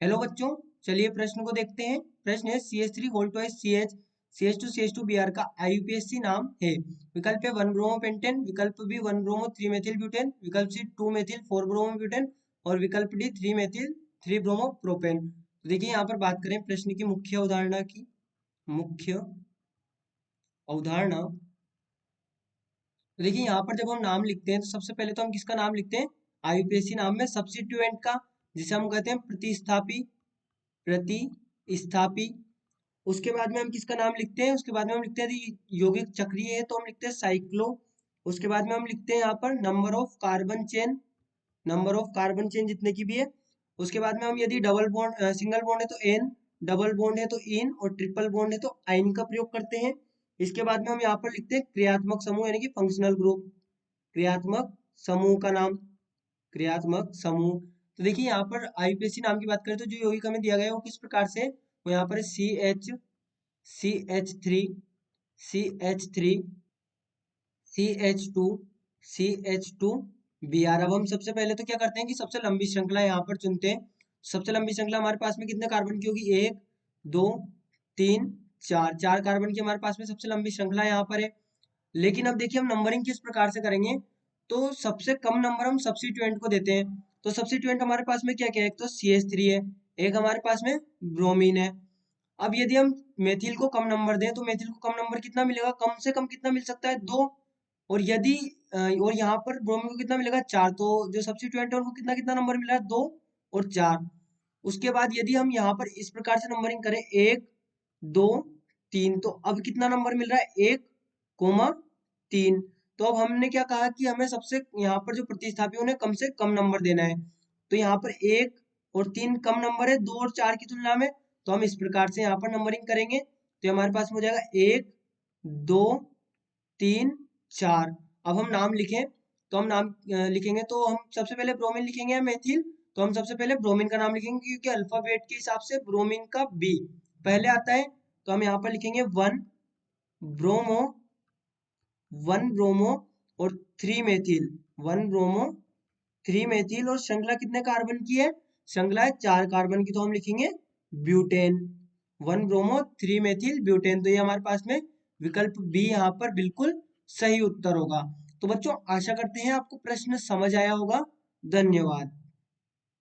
Hello बच्चों, चलिए प्रश्न को देखते हैं। प्रश्न है CH3 whole twice CH CH2 Br का IUPAC नाम है। विकल्प है 1 ब्रोमो पेंटेन, विकल्प बी 1 ब्रोमो 3 मेथिल ब्यूटेन, विकल्प सी 2 मेथिल 4 ब्रोमो ब्यूटेन और विकल्प डी 3 मेथिल 3 ब्रोमो प्रोपेन। तो देखिए यहाँ पर बात करें प्रश्न की मुख्य अवधारणा की। मुख्य अवधारणा, तो देखिए यहाँ पर जब हम नाम लिखते हैं तो सबसे पहले तो हम किसका नाम लिखते हैं? IUPAC नाम में सब्स्टिट्यूएंट का, जिसे हम कहते हैं प्रतिस्थापी। प्रतिस्थापी। उसके बाद में हम किसका नाम लिखते हैं? उसके बाद में हम लिखते हैं यदि यौगिक चक्रीय है तो हम लिखते हैं साइक्लो। उसके बाद में हम लिखते हैं यहाँ पर number of carbon chain, number of carbon chain जितने की भी है। उसके बाद में हम यदि डबल बॉन्ड सिंगल बॉन्ड है तो एन, डबल बॉन्ड है तो इन और ट्रिपल बॉन्ड है तो आइन का प्रयोग करते हैं। इसके बाद में हम यहाँ पर लिखते हैं क्रियात्मक समूह यानी कि फंक्शनल ग्रुप। क्रियात्मक समूह का नाम, क्रियात्मक समूह। तो देखिए यहाँ पर आईपीएसी नाम की बात करें तो जो यौगिक हमें दिया गया है वो किस प्रकार से, वो यहाँ पर CH3 CH3 CH2 CH2 Br। अब हम सबसे पहले तो क्या करते हैं कि सबसे लंबी श्रृंखला यहाँ पर चुनते हैं। सबसे लंबी श्रृंखला हमारे पास में कितने कार्बन की होगी? 1 2 3 4, 4 कार्बन की हमारे पास में सबसे लंबी श्रृंखला यहाँ पर है। लेकिन अब देखिए हम नंबरिंग किस प्रकार से करेंगे, तो सबसे कम नंबर हम सब्स्टिट्यूएंट को देते हैं। तो सब्स्टिट्यूएंट हमारे पास में क्या क्या है? एक तो CH3 है, एक हमारे पास में ब्रोमीन है। अब यदि हम मेथिल को कम नंबर दें तो मेथिल को कम नंबर कितना मिलेगा? कम से कम कितना मिल सकता है? 2। और यदि और यहाँ पर ब्रोमीन को कितना मिलेगा? 4। तो जो सब्स्टिट्यूएंट है उनको कितना कितना नंबर मिला है? 2 और 4। उसके बाद यदि हम यहाँ पर इस प्रकार से नंबरिंग करें 1 2 3, तो अब कितना नंबर मिल रहा है? 1 कोमा 3। तो अब हमने क्या कहा कि हमें सबसे यहाँ पर जो प्रतिस्थापी उन्हें कम से कम नंबर देना है। तो यहाँ पर 1 और 3 कम नंबर है 2 और 4 की तुलना में। तो हम इस प्रकार से यहाँ पर नंबरिंग करेंगे तो हमारे पास में हो जाएगा 1 2 3 4। अब हम नाम लिखें तो हम नाम लिखेंगे तो हम सबसे पहले ब्रोमीन लिखेंगे या मेथिल? तो हम सबसे पहले ब्रोमीन का नाम लिखेंगे क्योंकि अल्फाबेट के हिसाब से ब्रोमीन का बी पहले आता है। तो हम यहाँ पर लिखेंगे 1 ब्रोमो 1 ब्रोमो और 3 मेथिल, 1 ब्रोमो 3 मेथिल। और श्रृंखला कितने कार्बन की है? श्रृंखला है 4 कार्बन की, तो हम लिखेंगे ब्यूटेन, 1 ब्रोमो 3 मेथिल ब्यूटेन। तो ये हमारे पास में विकल्प बी यहाँ पर बिल्कुल सही उत्तर होगा। तो बच्चों आशा करते हैं आपको प्रश्न समझ आया होगा। धन्यवाद।